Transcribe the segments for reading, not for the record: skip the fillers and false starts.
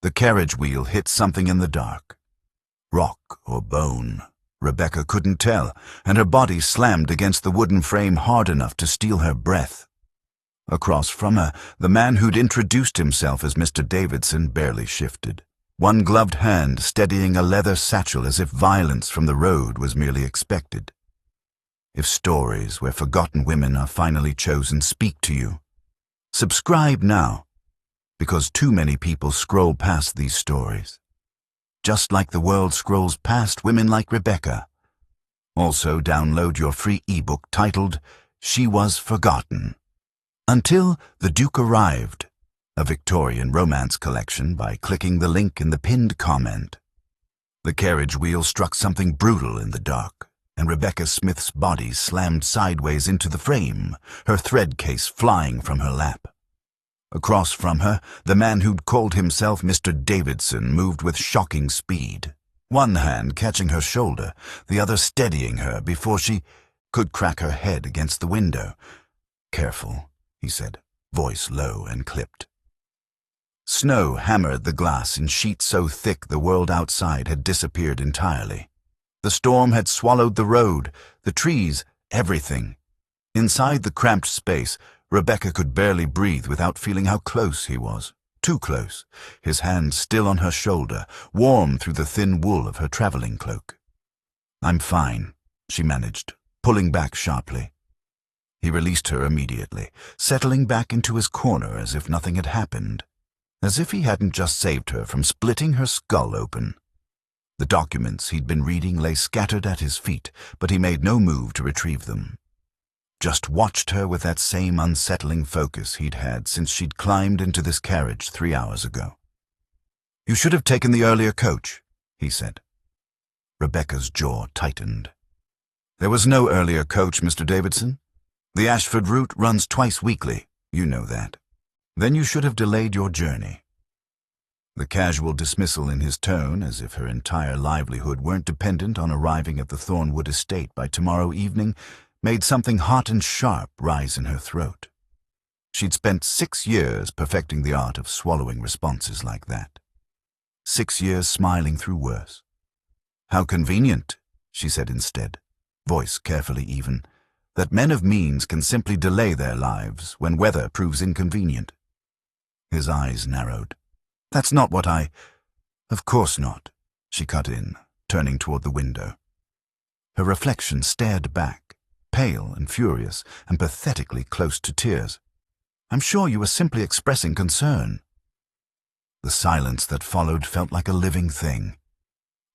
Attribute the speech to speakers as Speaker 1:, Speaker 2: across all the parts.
Speaker 1: The carriage wheel hit something in the dark. Rock or bone, Rebecca couldn't tell, and her body slammed against the wooden frame hard enough to steal her breath. Across from her, the man who'd introduced himself as Mr. Davidson barely shifted, one gloved hand steadying a leather satchel as if violence from the road was merely expected. If stories where forgotten women are finally chosen speak to you, subscribe now, because too many people scroll past these stories, just like the world scrolls past women like Rebecca. Also, download your free ebook titled She Was Forgotten. Until the Duke Arrived, a Victorian romance collection, by clicking the link in the pinned comment. The carriage wheel struck something brutal in the dark, and Rebecca Smith's body slammed sideways into the frame, her thread case flying from her lap. Across from her, the man who'd called himself Mr. Davidson moved with shocking speed, one hand catching her shoulder, the other steadying her before she could crack her head against the window. "Careful," he said, voice low and clipped. Snow hammered the glass in sheets so thick the world outside had disappeared entirely. The storm had swallowed the road, the trees, everything. Inside the cramped space, Rebecca could barely breathe without feeling how close he was. Too close, his hand still on her shoulder, warm through the thin wool of her traveling cloak. "I'm fine," she managed, pulling back sharply. He released her immediately, settling back into his corner as if nothing had happened, as if he hadn't just saved her from splitting her skull open. The documents he'd been reading lay scattered at his feet, but he made no move to retrieve them. Just watched her with that same unsettling focus he'd had since she'd climbed into this carriage 3 hours ago. "You should have taken the earlier coach," he said. Rebecca's jaw tightened. "There was no earlier coach, Mr. Davidson. The Ashford route runs twice weekly, you know that. Then you should have delayed your journey." The casual dismissal in his tone, as if her entire livelihood weren't dependent on arriving at the Thornwood estate by tomorrow evening, made something hot and sharp rise in her throat. She'd spent 6 years perfecting the art of swallowing responses like that. 6 years smiling through worse. "How convenient," she said instead, voice carefully even, "that men of means can simply delay their lives when weather proves inconvenient." His eyes narrowed. "That's not what I—" "Of course not," she cut in, turning toward the window. Her reflection stared back, pale and furious and pathetically close to tears. "I'm sure you were simply expressing concern." The silence that followed felt like a living thing.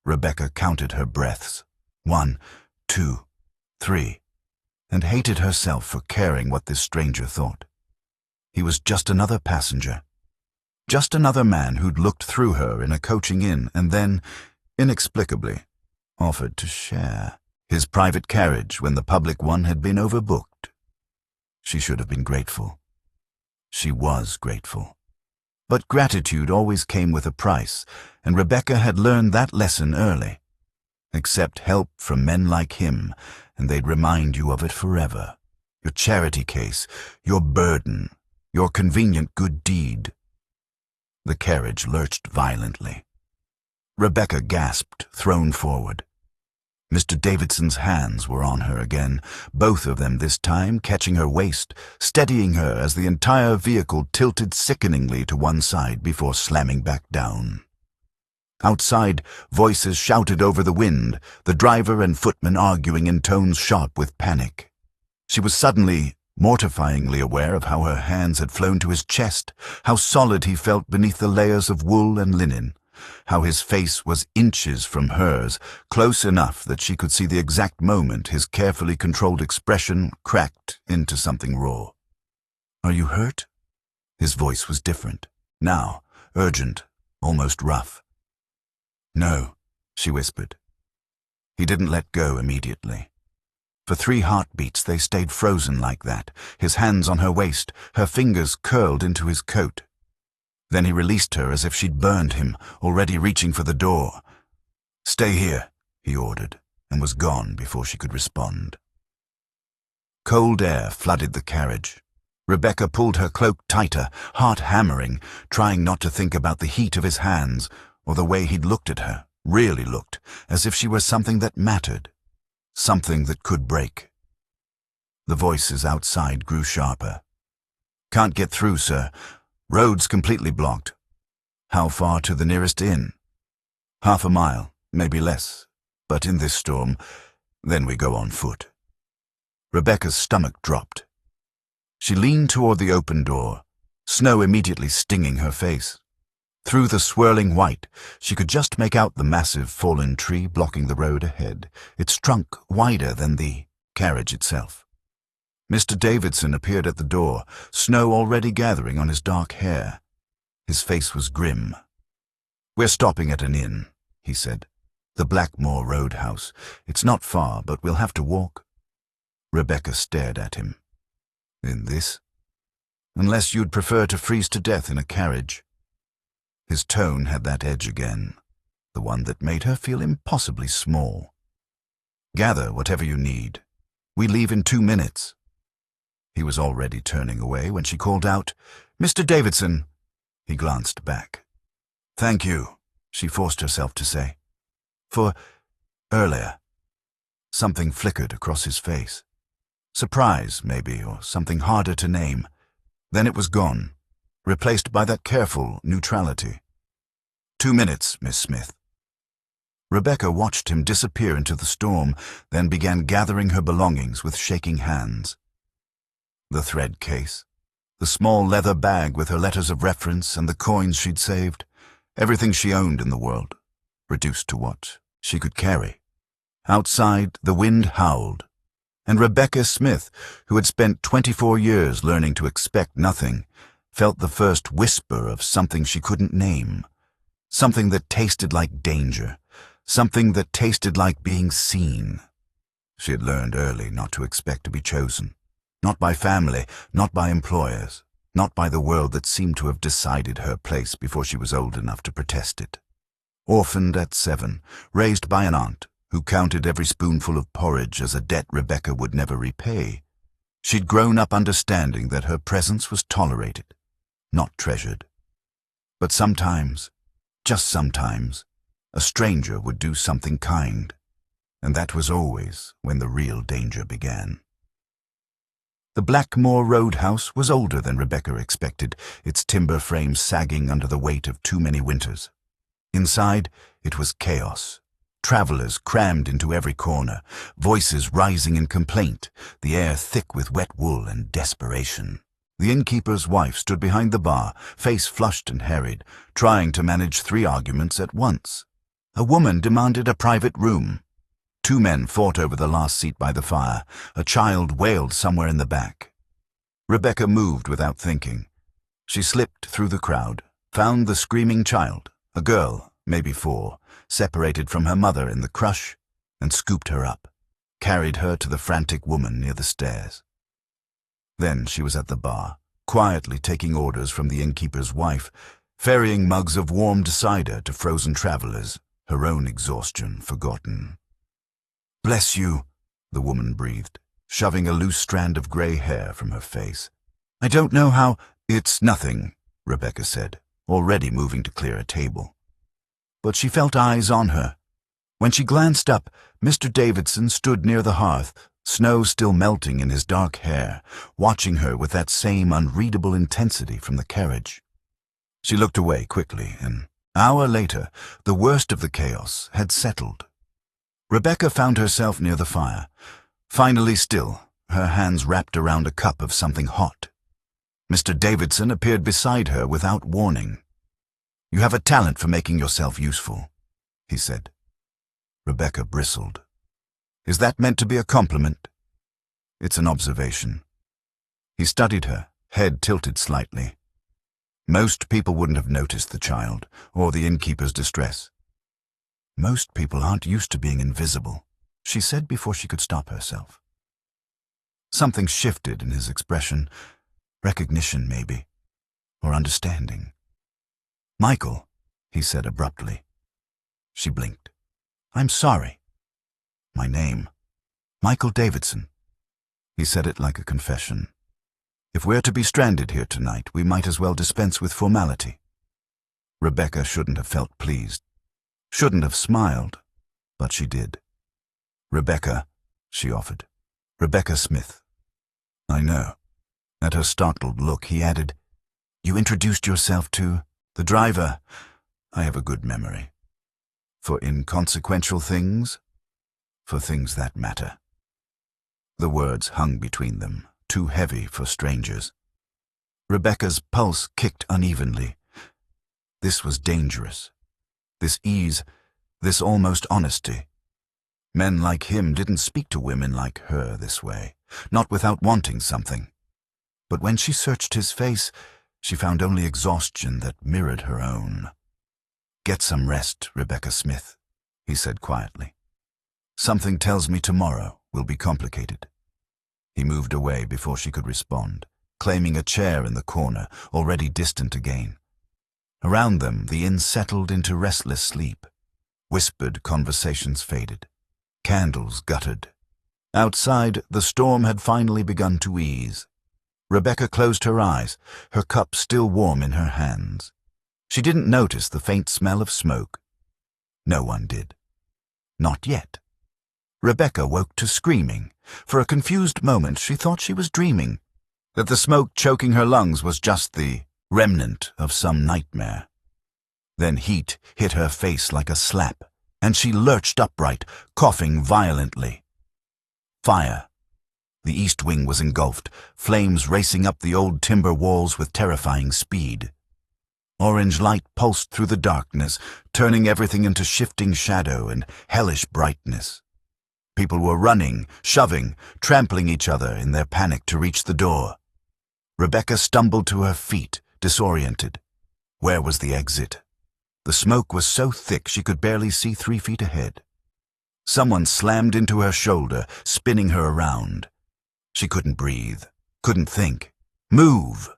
Speaker 1: Rebecca counted her breaths. 1, 2, 3, and hated herself for caring what this stranger thought. He was just another passenger. Just another man who'd looked through her in a coaching inn and then, inexplicably, offered to share his private carriage when the public one had been overbooked. She should have been grateful. She was grateful. But gratitude always came with a price, and Rebecca had learned that lesson early. Accept help from men like him, and they'd remind you of it forever. Your charity case, your burden, your convenient good deed. The carriage lurched violently. Rebecca gasped, thrown forward. Mr. Davidson's hands were on her again, both of them this time catching her waist, steadying her as the entire vehicle tilted sickeningly to one side before slamming back down. Outside, voices shouted over the wind, the driver and footman arguing in tones sharp with panic. She was suddenly, mortifyingly aware of how her hands had flown to his chest, how solid he felt beneath the layers of wool and linen, how his face was inches from hers, close enough that she could see the exact moment his carefully controlled expression cracked into something raw. "Are you hurt?" His voice was different, now urgent, almost rough. "No," she whispered. He didn't let go immediately. For 3 heartbeats they stayed frozen like that, his hands on her waist, her fingers curled into his coat. Then he released her as if she'd burned him, already reaching for the door. "Stay here," he ordered, and was gone before she could respond. Cold air flooded the carriage. Rebecca pulled her cloak tighter, heart hammering, trying not to think about the heat of his hands or the way he'd looked at her, really looked, as if she were something that mattered, something that could break. The voices outside grew sharper. "Can't get through, sir. Road's completely blocked." "How far to the nearest inn?" "Half a mile, maybe less. But in this storm, then we go on foot." Rebecca's stomach dropped. She leaned toward the open door, snow immediately stinging her face. Through the swirling white, she could just make out the massive fallen tree blocking the road ahead, its trunk wider than the carriage itself. Mr. Davidson appeared at the door, snow already gathering on his dark hair. His face was grim. "We're stopping at an inn," he said. "The Blackmore Roadhouse. It's not far, but we'll have to walk." Rebecca stared at him. "In this? Unless you'd prefer to freeze to death in a carriage." His tone had that edge again, the one that made her feel impossibly small. "Gather whatever you need. We leave in 2 minutes." He was already turning away when she called out, "Mr. Davidson." He glanced back. "Thank you," she forced herself to say. "For earlier." Something flickered across his face. Surprise, maybe, or something harder to name. Then it was gone, replaced by that careful neutrality. 2 minutes, Miss Smith." Rebecca watched him disappear into the storm, then began gathering her belongings with shaking hands. The thread case, the small leather bag with her letters of reference and the coins she'd saved, everything she owned in the world, reduced to what she could carry. Outside, the wind howled, and Rebecca Smith, who had spent 24 years learning to expect nothing, felt the first whisper of something she couldn't name, something that tasted like danger, something that tasted like being seen. She had learned early not to expect to be chosen, not by family, not by employers, not by the world that seemed to have decided her place before she was old enough to protest it. Orphaned at 7, raised by an aunt who counted every spoonful of porridge as a debt Rebecca would never repay, she'd grown up understanding that her presence was tolerated, not treasured. But sometimes, just sometimes, a stranger would do something kind, and that was always when the real danger began. The Blackmore Roadhouse was older than Rebecca expected, its timber frame sagging under the weight of too many winters. Inside, it was chaos. Travelers crammed into every corner, voices rising in complaint, the air thick with wet wool and desperation. The innkeeper's wife stood behind the bar, face flushed and harried, trying to manage 3 arguments at once. A woman demanded a private room. 2 men fought over the last seat by the fire. A child wailed somewhere in the back. Rebecca moved without thinking. She slipped through the crowd, found the screaming child, a girl, maybe 4, separated from her mother in the crush, and scooped her up, carried her to the frantic woman near the stairs. Then she was at the bar, quietly taking orders from the innkeeper's wife, ferrying mugs of warmed cider to frozen travelers, her own exhaustion forgotten. "Bless you," the woman breathed, shoving a loose strand of grey hair from her face. "I don't know how—" "It's nothing," Rebecca said, already moving to clear a table. But she felt eyes on her. When she glanced up, Mr. Davidson stood near the hearth, snow still melting in his dark hair, watching her with that same unreadable intensity from the carriage. She looked away quickly, and an hour later, the worst of the chaos had settled. Rebecca found herself near the fire, finally still, her hands wrapped around a cup of something hot. Mr. Davidson appeared beside her without warning. "You have a talent for making yourself useful," he said. Rebecca bristled. "Is that meant to be a compliment?" "It's an observation." He studied her, head tilted slightly. "Most people wouldn't have noticed the child, or the innkeeper's distress." "Most people aren't used to being invisible," she said before she could stop herself. Something shifted in his expression, recognition maybe, or understanding. "Michael," he said abruptly. She blinked. "I'm sorry." "My name, Michael Davidson." He said it like a confession. If we're to be stranded here tonight, we might as well dispense with formality. Rebecca shouldn't have felt pleased, shouldn't have smiled, but she did. Rebecca, she offered. Rebecca Smith. I know. At her startled look, he added, You introduced yourself to the driver. I have a good memory. For inconsequential things, for things that matter. The words hung between them, too heavy for strangers. Rebecca's pulse kicked unevenly. This was dangerous. This ease, this almost honesty. Men like him didn't speak to women like her this way, not without wanting something. But when she searched his face, she found only exhaustion that mirrored her own. Get some rest, Rebecca Smith, he said quietly. Something tells me tomorrow will be complicated. He moved away before she could respond, claiming a chair in the corner, already distant again. Around them, the inn settled into restless sleep. Whispered conversations faded. Candles guttered. Outside, the storm had finally begun to ease. Rebecca closed her eyes, her cup still warm in her hands. She didn't notice the faint smell of smoke. No one did. Not yet. Rebecca woke to screaming. For a confused moment, she thought she was dreaming, that the smoke choking her lungs was just the remnant of some nightmare. Then heat hit her face like a slap, and she lurched upright, coughing violently. Fire. The east wing was engulfed, flames racing up the old timber walls with terrifying speed. Orange light pulsed through the darkness, turning everything into shifting shadow and hellish brightness. People were running, shoving, trampling each other in their panic to reach the door. Rebecca stumbled to her feet, disoriented. Where was the exit? The smoke was so thick she could barely see 3 feet ahead. Someone slammed into her shoulder, spinning her around. She couldn't breathe, couldn't think. Move!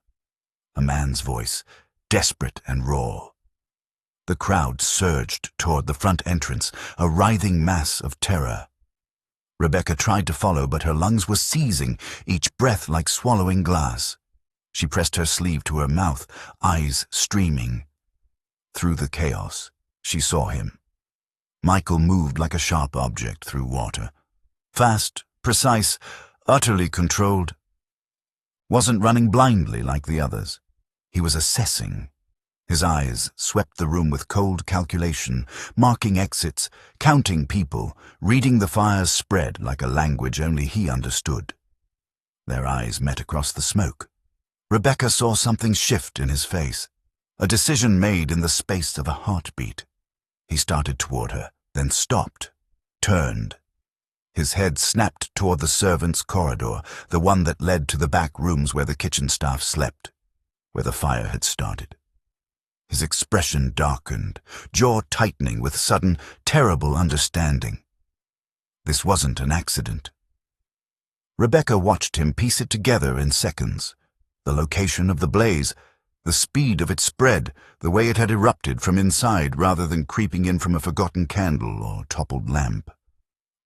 Speaker 1: A man's voice, desperate and raw. The crowd surged toward the front entrance, a writhing mass of terror. Rebecca tried to follow, but her lungs were seizing, each breath like swallowing glass. She pressed her sleeve to her mouth, eyes streaming. Through the chaos, she saw him. Michael moved like a sharp object through water. Fast, precise, utterly controlled. Wasn't running blindly like the others. He was assessing. His eyes swept the room with cold calculation, marking exits, counting people, reading the fire's spread like a language only he understood. Their eyes met across the smoke. Rebecca saw something shift in his face, a decision made in the space of a heartbeat. He started toward her, then stopped, turned. His head snapped toward the servants' corridor, the one that led to the back rooms where the kitchen staff slept, where the fire had started. His expression darkened, jaw tightening with sudden, terrible understanding. This wasn't an accident. Rebecca watched him piece it together in seconds. The location of the blaze, the speed of its spread, the way it had erupted from inside rather than creeping in from a forgotten candle or toppled lamp.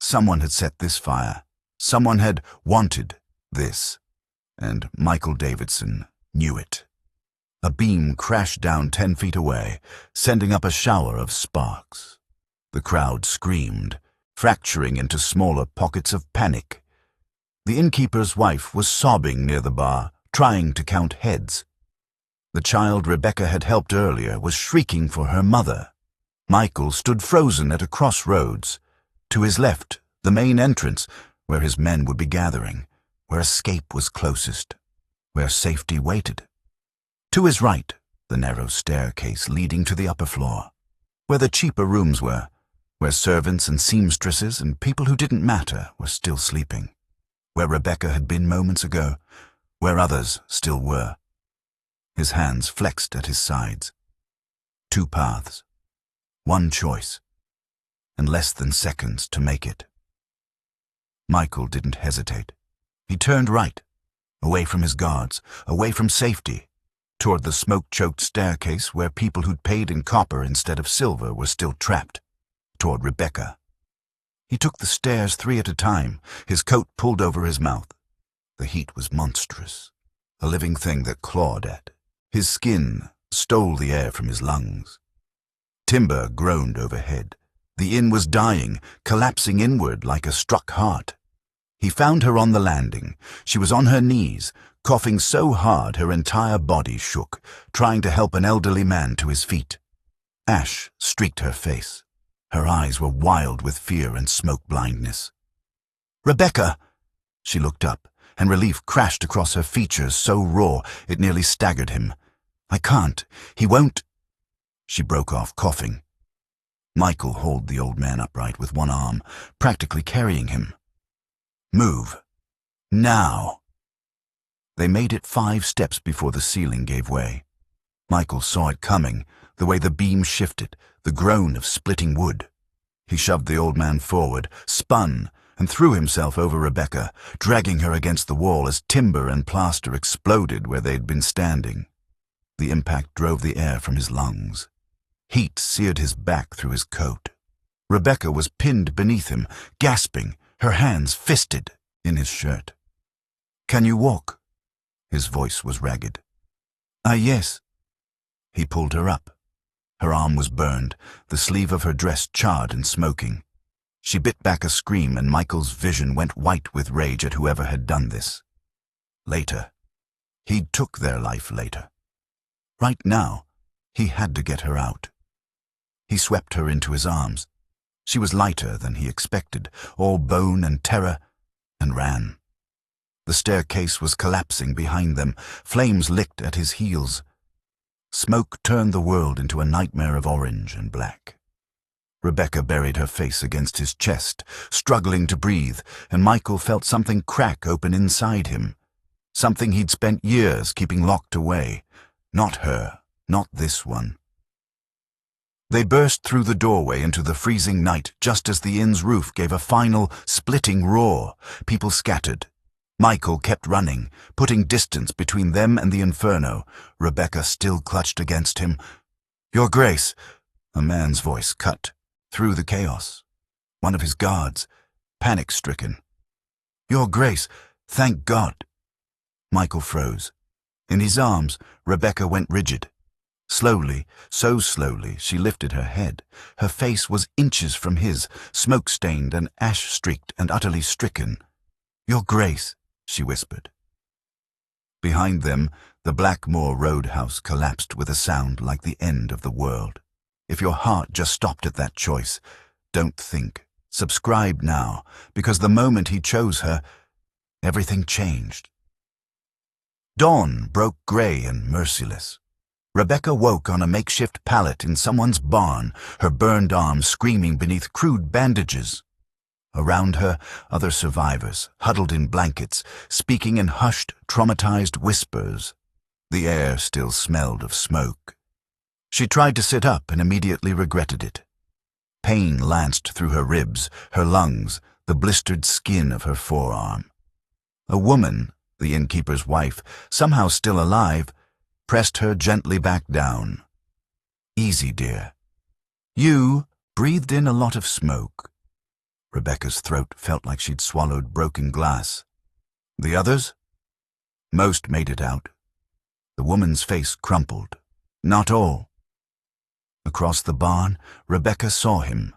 Speaker 1: Someone had set this fire. Someone had wanted this. And Michael Davidson knew it. A beam crashed down 10 feet away, sending up a shower of sparks. The crowd screamed, fracturing into smaller pockets of panic. The innkeeper's wife was sobbing near the bar, trying to count heads. The child Rebecca had helped earlier was shrieking for her mother. Michael stood frozen at a crossroads. To his left, the main entrance, where his men would be gathering, where escape was closest, where safety waited. To his right, the narrow staircase leading to the upper floor, where the cheaper rooms were, where servants and seamstresses and people who didn't matter were still sleeping, where Rebecca had been moments ago, where others still were. His hands flexed at his sides. 2 paths, 1 choice, and less than seconds to make it. Michael didn't hesitate. He turned right, away from his guards, away from safety, toward the smoke-choked staircase where people who'd paid in copper instead of silver were still trapped, toward Rebecca. He took the stairs 3 at a time, his coat pulled over his mouth. The heat was monstrous. a living thing that clawed at. His skin stole the air from his lungs. Timber groaned overhead. The inn was dying, collapsing inward like a struck heart. He found her on the landing. She was on her knees, coughing so hard her entire body shook, trying to help an elderly man to his feet. Ash streaked her face. Her eyes were wild with fear and smoke blindness. "Rebecca!" She looked up, and relief crashed across her features so raw it nearly staggered him. "I can't. He won't—" She broke off, coughing. Michael hauled the old man upright with one arm, practically carrying him. "Move. Now." They made it 5 steps before the ceiling gave way. Michael saw it coming, the way the beam shifted, the groan of splitting wood. He shoved the old man forward, spun, and threw himself over Rebecca, dragging her against the wall as timber and plaster exploded where they'd been standing. The impact drove the air from his lungs. Heat seared his back through his coat. Rebecca was pinned beneath him, gasping, her hands fisted in his shirt. "Can you walk?" His voice was ragged. Yes." He pulled her up. Her arm was burned, the sleeve of her dress charred and smoking. She bit back a scream, and Michael's vision went white with rage at whoever had done this. Later. He'd took their life later. Right now, he had to get her out. He swept her into his arms. She was lighter than he expected, all bone and terror, and ran. The staircase was collapsing behind them. Flames licked at his heels. Smoke turned the world into a nightmare of orange and black. Rebecca buried her face against his chest, struggling to breathe, and Michael felt something crack open inside him. Something he'd spent years keeping locked away. Not her, not this one. They burst through the doorway into the freezing night just as the inn's roof gave a final, splitting roar. People scattered. Michael kept running, putting distance between them and the Inferno. Rebecca still clutched against him. "Your Grace," a man's voice cut through the chaos. One of his guards, panic-stricken. "Your Grace, thank God." Michael froze. In his arms, Rebecca went rigid. Slowly, so slowly, she lifted her head. Her face was inches from his, smoke-stained and ash-streaked and utterly stricken. "Your Grace," she whispered. Behind them, the Blackmoor Roadhouse collapsed with a sound like the end of the world. If your heart just stopped at that choice, don't think. Subscribe now, because the moment he chose her, everything changed. Dawn broke gray and merciless. Rebecca woke on a makeshift pallet in someone's barn, her burned arms screaming beneath crude bandages. Around her, other survivors, huddled in blankets, speaking in hushed, traumatized whispers. The air still smelled of smoke. She tried to sit up and immediately regretted it. Pain lanced through her ribs, her lungs, the blistered skin of her forearm. A woman, the innkeeper's wife, somehow still alive, pressed her gently back down. "Easy, dear. You breathed in a lot of smoke." Rebecca's throat felt like she'd swallowed broken glass. "The others?" Most made it out. The woman's face crumpled. "Not all." Across the barn, Rebecca saw him.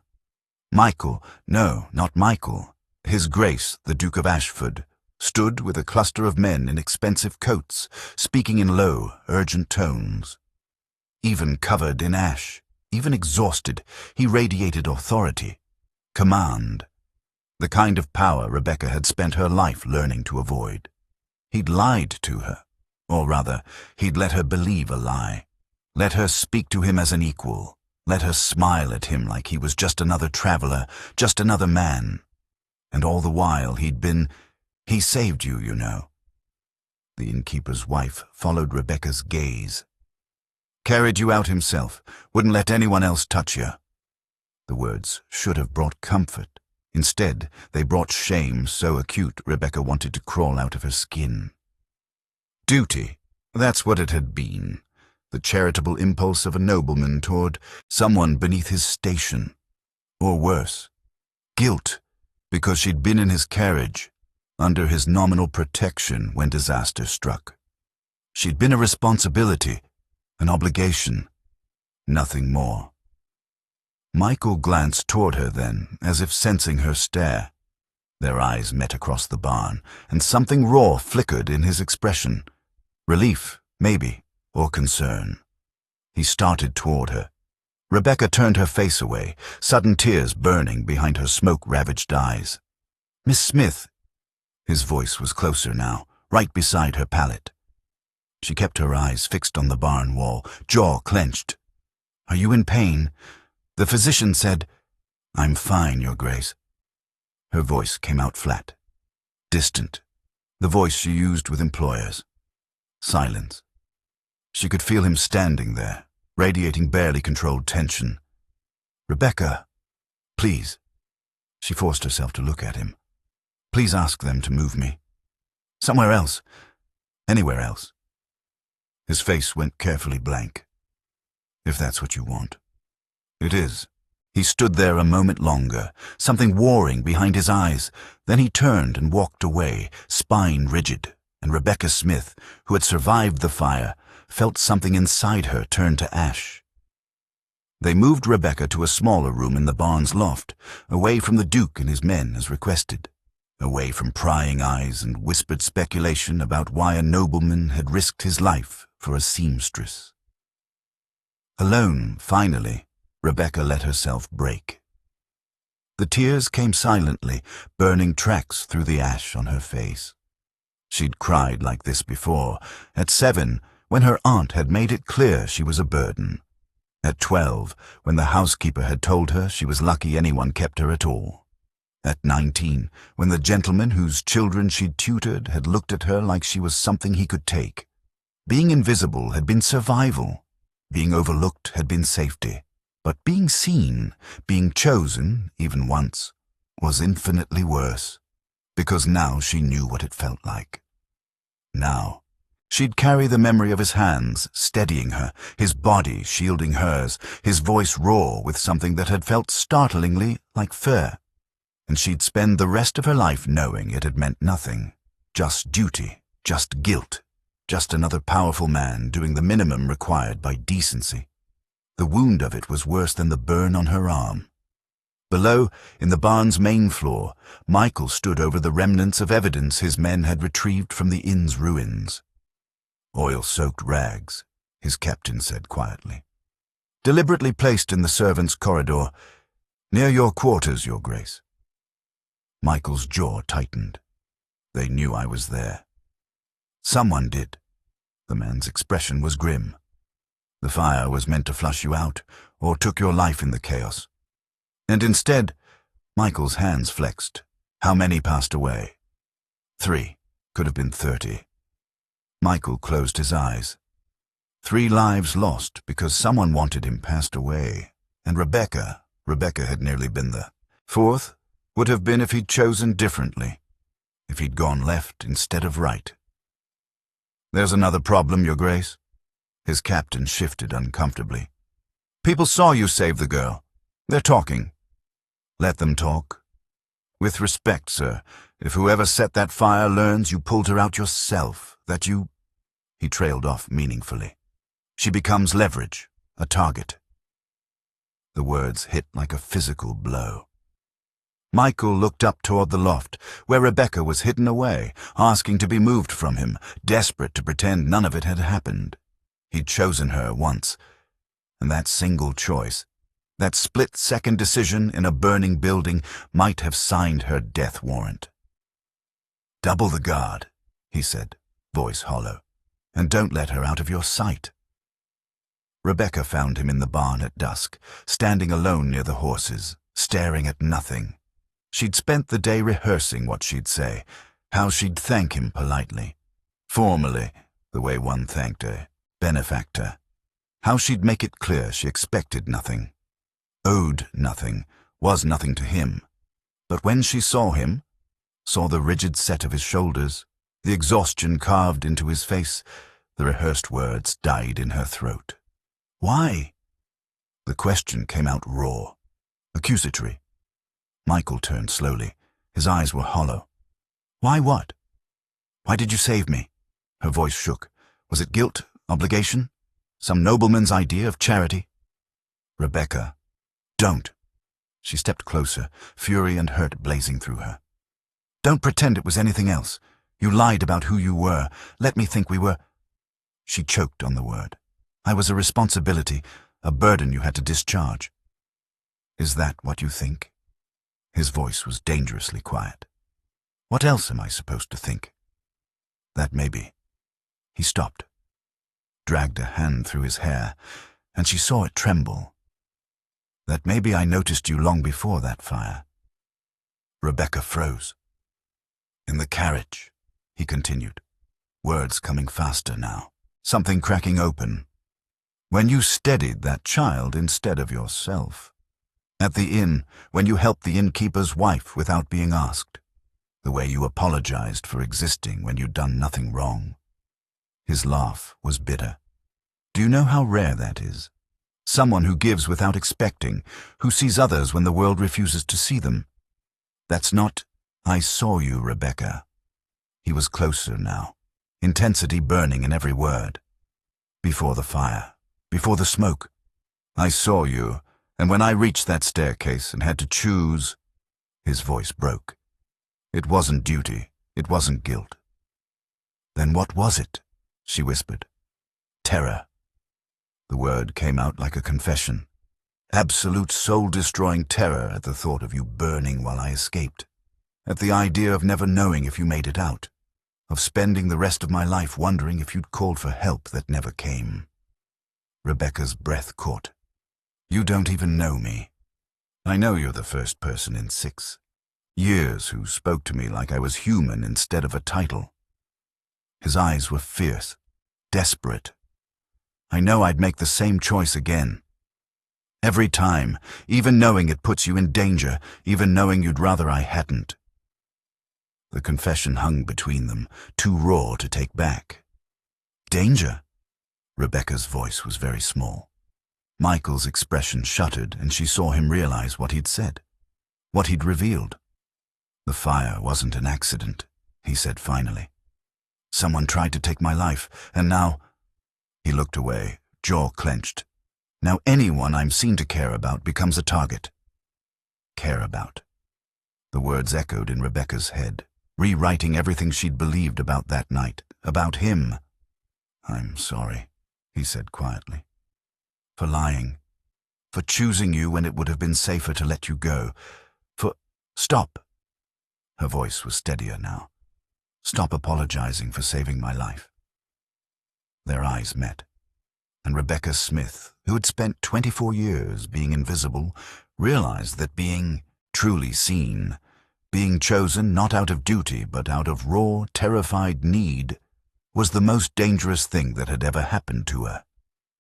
Speaker 1: Michael, no, not Michael, His Grace, the Duke of Ashford, stood with a cluster of men in expensive coats, speaking in low, urgent tones. Even covered in ash, even exhausted, he radiated authority, command, the kind of power Rebecca had spent her life learning to avoid. He'd lied to her, or rather, he'd let her believe a lie, let her speak to him as an equal, let her smile at him like he was just another traveler, just another man. And all the while he'd been, "He saved you, you know." The innkeeper's wife followed Rebecca's gaze. "Carried you out himself, wouldn't let anyone else touch you." The words should have brought comfort. Instead, they brought shame so acute Rebecca wanted to crawl out of her skin. Duty, that's what it had been. The charitable impulse of a nobleman toward someone beneath his station. Or worse, guilt, because she'd been in his carriage, under his nominal protection when disaster struck. She'd been a responsibility, an obligation, nothing more. Michael glanced toward her then, as if sensing her stare. Their eyes met across the barn, and something raw flickered in his expression. Relief, maybe, or concern. He started toward her. Rebecca turned her face away, sudden tears burning behind her smoke-ravaged eyes. "Miss Smith." His voice was closer now, right beside her pallet. She kept her eyes fixed on the barn wall, jaw clenched. "Are you in pain? The physician said—" "I'm fine, Your Grace." Her voice came out flat, distant, the voice she used with employers. Silence. She could feel him standing there, radiating barely controlled tension. "Rebecca, please." She forced herself to look at him. "Please ask them to move me. Somewhere else. Anywhere else." His face went carefully blank. "If that's what you want." "It is." He stood there a moment longer, something warring behind his eyes. Then he turned and walked away, spine rigid, and Rebecca Smith, who had survived the fire, felt something inside her turn to ash. They moved Rebecca to a smaller room in the barn's loft, away from the Duke and his men as requested, away from prying eyes and whispered speculation about why a nobleman had risked his life for a seamstress. Alone, finally, Rebecca let herself break. The tears came silently, burning tracks through the ash on her face. She'd cried like this before, at 7, when her aunt had made it clear she was a burden. At 12, when the housekeeper had told her she was lucky anyone kept her at all. At 19, when the gentleman whose children she'd tutored had looked at her like she was something he could take. Being invisible had been survival. Being overlooked had been safety. But being seen, being chosen, even once, was infinitely worse, because now she knew what it felt like. Now, she'd carry the memory of his hands steadying her, his body shielding hers, his voice raw with something that had felt startlingly like fear. And she'd spend the rest of her life knowing it had meant nothing, just duty, just guilt, just another powerful man doing the minimum required by decency. The wound of it was worse than the burn on her arm. Below, in the barn's main floor, Michael stood over the remnants of evidence his men had retrieved from the inn's ruins. "Oil-soaked rags," his captain said quietly. "Deliberately placed in the servants' corridor, near your quarters, Your Grace." Michael's jaw tightened. "They knew I was there." "Someone did." The man's expression was grim. "The fire was meant to flush you out, or took your life in the chaos. And instead," Michael's hands flexed, "how many passed away?" 3. Could have been 30. Michael closed his eyes. 3 lives lost because someone wanted him passed away. And Rebecca had nearly been the 4th, would have been if he'd chosen differently, if he'd gone left instead of right. "There's another problem, Your Grace." His captain shifted uncomfortably. "People saw you save the girl. They're talking." "Let them talk." "With respect, sir, if whoever set that fire learns you pulled her out yourself, that you—" He trailed off meaningfully. "She becomes leverage, a target." The words hit like a physical blow. Michael looked up toward the loft, where Rebecca was hidden away, asking to be moved from him, desperate to pretend none of it had happened. He'd chosen her once, and that single choice, that split-second decision in a burning building, might have signed her death warrant. "Double the guard," he said, voice hollow, "and don't let her out of your sight." Rebecca found him in the barn at dusk, standing alone near the horses, staring at nothing. She'd spent the day rehearsing what she'd say, how she'd thank him politely, formally, the way one thanked a benefactor, how she'd make it clear she expected nothing, owed nothing, was nothing to him. But when she saw him, saw the rigid set of his shoulders, the exhaustion carved into his face, the rehearsed words died in her throat. "Why?" The question came out raw, accusatory. Michael turned slowly. His eyes were hollow. "Why what? Why did you save me?" Her voice shook. Was it guilt, obligation, some nobleman's idea of charity? Rebecca, don't. She stepped closer, fury and hurt blazing through her. Don't pretend it was anything else. You lied about who you were. Let me think we were... She choked on the word. I was a responsibility, a burden you had to discharge. Is that what you think? His voice was dangerously quiet. What else am I supposed to think? That may be. He stopped, dragged a hand through his hair, and she saw it tremble. That maybe I noticed you long before that fire. Rebecca froze. In the carriage, he continued, words coming faster now, something cracking open. When you steadied that child instead of yourself. At the inn, when you helped the innkeeper's wife without being asked. The way you apologized for existing when you'd done nothing wrong. His laugh was bitter. Do you know how rare that is? Someone who gives without expecting, who sees others when the world refuses to see them. That's not, I saw you, Rebecca. He was closer now, intensity burning in every word. Before the fire, before the smoke. I saw you, and when I reached that staircase and had to choose, his voice broke. It wasn't duty, it wasn't guilt. Then what was it? She whispered. Terror. The word came out like a confession. Absolute soul-destroying terror at the thought of you burning while I escaped. At the idea of never knowing if you made it out. Of spending the rest of my life wondering if you'd called for help that never came. Rebecca's breath caught. You don't even know me. I know you're the first person in 6 years who spoke to me like I was human instead of a title. His eyes were fierce, desperate. I know I'd make the same choice again. Every time, even knowing it puts you in danger, even knowing you'd rather I hadn't. The confession hung between them, too raw to take back. Danger? Rebecca's voice was very small. Michael's expression shuttered, and she saw him realize what he'd said, what he'd revealed. The fire wasn't an accident, he said finally. Someone tried to take my life, and now... He looked away, jaw clenched. Now anyone I'm seen to care about becomes a target. Care about. The words echoed in Rebecca's head, rewriting everything she'd believed about that night, about him. I'm sorry, he said quietly. For lying. For choosing you when it would have been safer to let you go. For... Stop. Her voice was steadier now. Stop apologizing for saving my life. Their eyes met, and Rebecca Smith, who had spent 24 years being invisible, realized that being truly seen, being chosen not out of duty but out of raw, terrified need, was the most dangerous thing that had ever happened to her.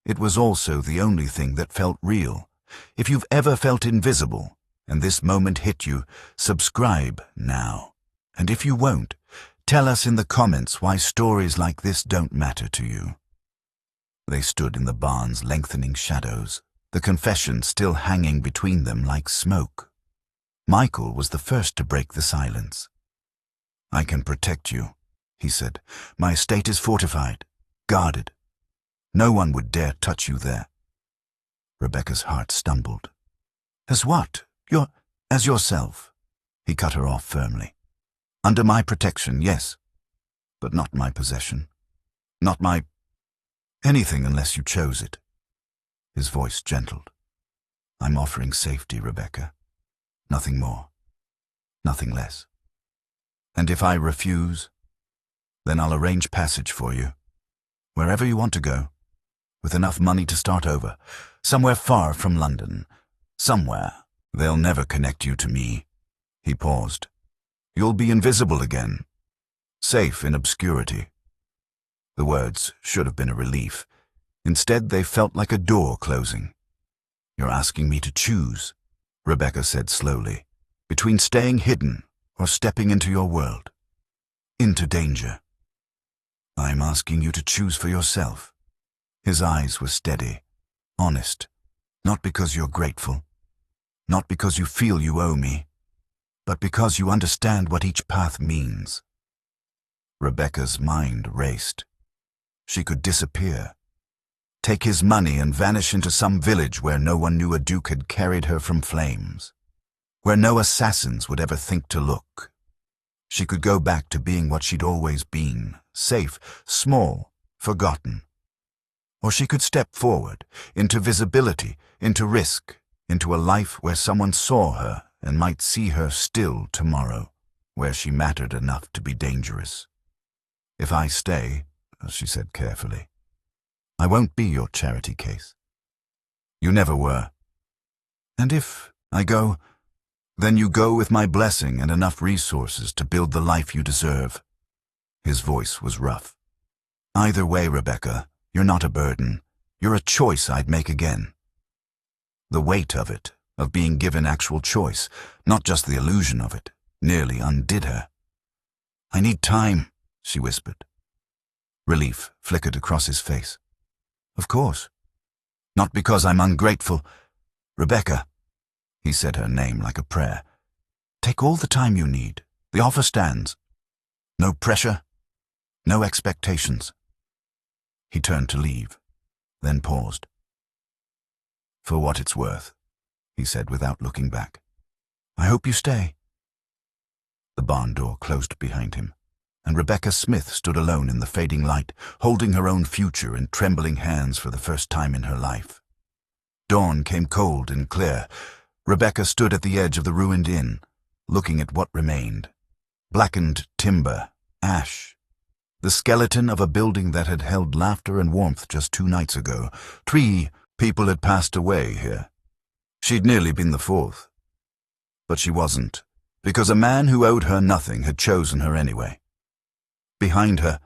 Speaker 1: It was also the only thing that felt real. If you've ever felt invisible, and this moment hit you, subscribe now. And if you won't, tell us in the comments why stories like this don't matter to you. They stood in the barn's lengthening shadows, the confession still hanging between them like smoke. Michael was the first to break the silence. I can protect you, he said. My estate is fortified, guarded. No one would dare touch you there. Rebecca's heart stumbled. As what? As yourself. He cut her off firmly. Under my protection, yes, but not my possession. Not my... anything unless you chose it. His voice gentled. I'm offering safety, Rebecca. Nothing more. Nothing less. And if I refuse, then I'll arrange passage for you. Wherever you want to go, with enough money to start over. Somewhere far from London. Somewhere. They'll never connect you to me. He paused. You'll be invisible again. Safe in obscurity. The words should have been a relief. Instead, they felt like a door closing. You're asking me to choose, Rebecca said slowly, between staying hidden or stepping into your world. Into danger. I'm asking you to choose for yourself. His eyes were steady, honest, not because you're grateful, not because you feel you owe me, but because you understand what each path means. Rebecca's mind raced. She could disappear. Take his money and vanish into some village where no one knew a duke had carried her from flames, where no assassins would ever think to look. She could go back to being what she'd always been, safe, small, forgotten. Or she could step forward, into visibility, into risk, into a life where someone saw her and might see her still tomorrow, where she mattered enough to be dangerous. If I stay, she said carefully, I won't be your charity case. You never were. And if I go, then you go with my blessing and enough resources to build the life you deserve. His voice was rough. Either way, Rebecca, you're not a burden. You're a choice I'd make again. The weight of it, of being given actual choice, not just the illusion of it, nearly undid her. I need time, she whispered. Relief flickered across his face. Of course. Not because I'm ungrateful. Rebecca, he said her name like a prayer. Take all the time you need. The offer stands. No pressure, no expectations. He turned to leave, then paused. For what it's worth, he said without looking back. I hope you stay. The barn door closed behind him, and Rebecca Smith stood alone in the fading light, holding her own future in trembling hands for the first time in her life. Dawn came cold and clear. Rebecca stood at the edge of the ruined inn, looking at what remained. Blackened timber, ash. The skeleton of a building that had held laughter and warmth just 2 nights ago. 3 people had passed away here. She'd nearly been the 4th. But she wasn't, because a man who owed her nothing had chosen her anyway. Behind her,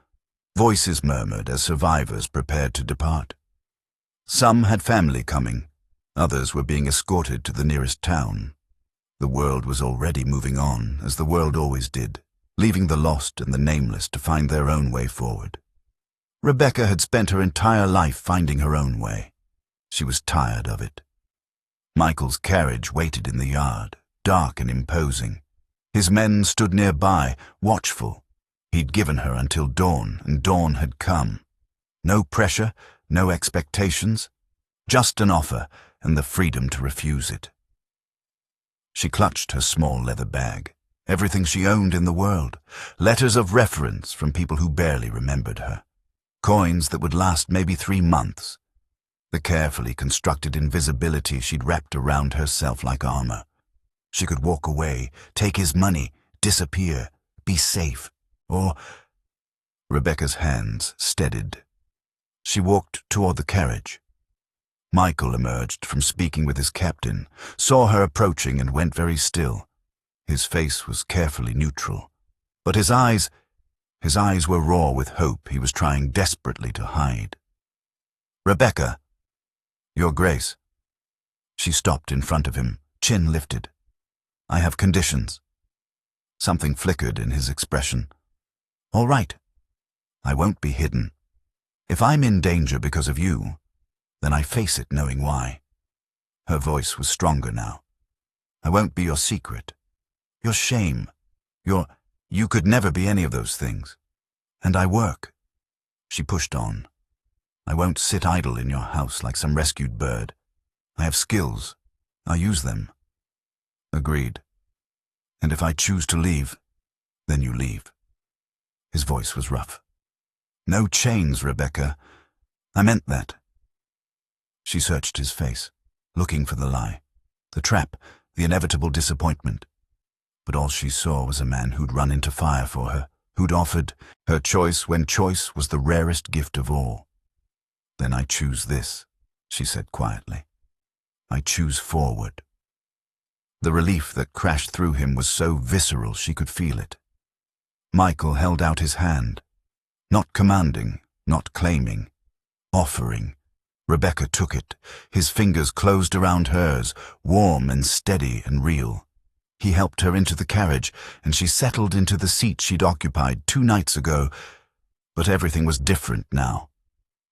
Speaker 1: voices murmured as survivors prepared to depart. Some had family coming. Others were being escorted to the nearest town. The world was already moving on, as the world always did, leaving the lost and the nameless to find their own way forward. Rebecca had spent her entire life finding her own way. She was tired of it. Michael's carriage waited in the yard, dark and imposing. His men stood nearby, watchful. He'd given her until dawn, and dawn had come. No pressure, no expectations, just an offer and the freedom to refuse it. She clutched her small leather bag, everything she owned in the world, letters of reference from people who barely remembered her, coins that would last maybe 3 months, the carefully constructed invisibility she'd wrapped around herself like armor. She could walk away, take his money, disappear, be safe, or... Rebecca's hands steadied. She walked toward the carriage. Michael emerged from speaking with his captain, saw her approaching and went very still. His face was carefully neutral, but his eyes were raw with hope he was trying desperately to hide. Rebecca, Your Grace. She stopped in front of him, chin lifted. I have conditions. Something flickered in his expression. All right. I won't be hidden. If I'm in danger because of you, then I face it knowing why. Her voice was stronger now. I won't be your secret, your shame, you could never be any of those things. And I work. She pushed on. I won't sit idle in your house like some rescued bird. I have skills. I'll use them. Agreed. And if I choose to leave, then you leave. His voice was rough. No chains, Rebecca. I meant that. She searched his face, looking for the lie, the trap, the inevitable disappointment. But all she saw was a man who'd run into fire for her, who'd offered her choice when choice was the rarest gift of all. Then I choose this, she said quietly. I choose forward. The relief that crashed through him was so visceral she could feel it. Michael held out his hand, not commanding, not claiming, offering. Rebecca took it. His fingers closed around hers, warm and steady and real. He helped her into the carriage, and she settled into the seat she'd occupied 2 nights ago. But everything was different now.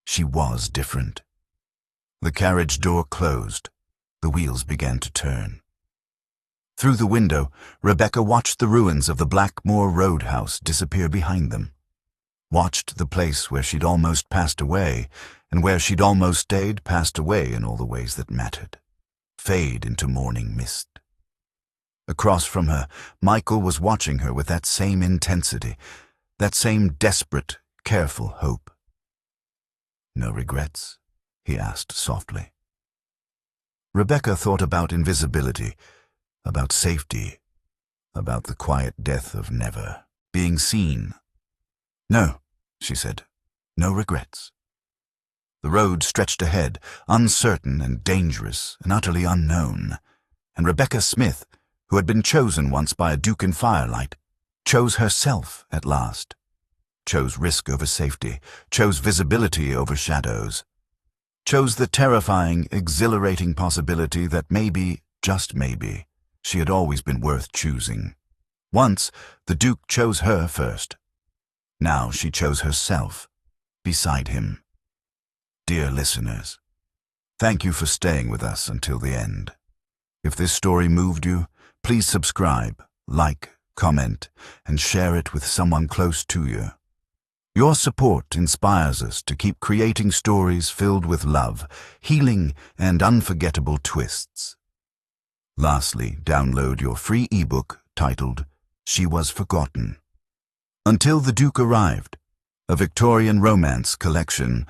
Speaker 1: She was different. The carriage door closed. The wheels began to turn. Through the window, Rebecca watched the ruins of the Blackmoor Roadhouse disappear behind them. watched the place where she'd almost passed away, and where she'd almost stayed passed away in all the ways that mattered, fade into morning mist. Across from her, Michael was watching her with that same intensity, that same desperate, careful hope. "No regrets?" he asked softly. Rebecca thought about invisibility, about safety, about the quiet death of never being seen. "No," she said, "no regrets." The road stretched ahead, uncertain and dangerous and utterly unknown, and Rebecca Smith, who had been chosen once by a duke in firelight, chose herself at last, chose risk over safety, chose visibility over shadows, chose the terrifying, exhilarating possibility that maybe, just maybe, she had always been worth choosing. Once, the Duke chose her first. Now she chose herself, beside him. Dear listeners, thank you for staying with us until the end. If this story moved you, please subscribe, like, comment, and share it with someone close to you. Your support inspires us to keep creating stories filled with love, healing, and unforgettable twists. Lastly, download your free ebook titled She Was Forgotten. Until the Duke Arrived, a Victorian romance collection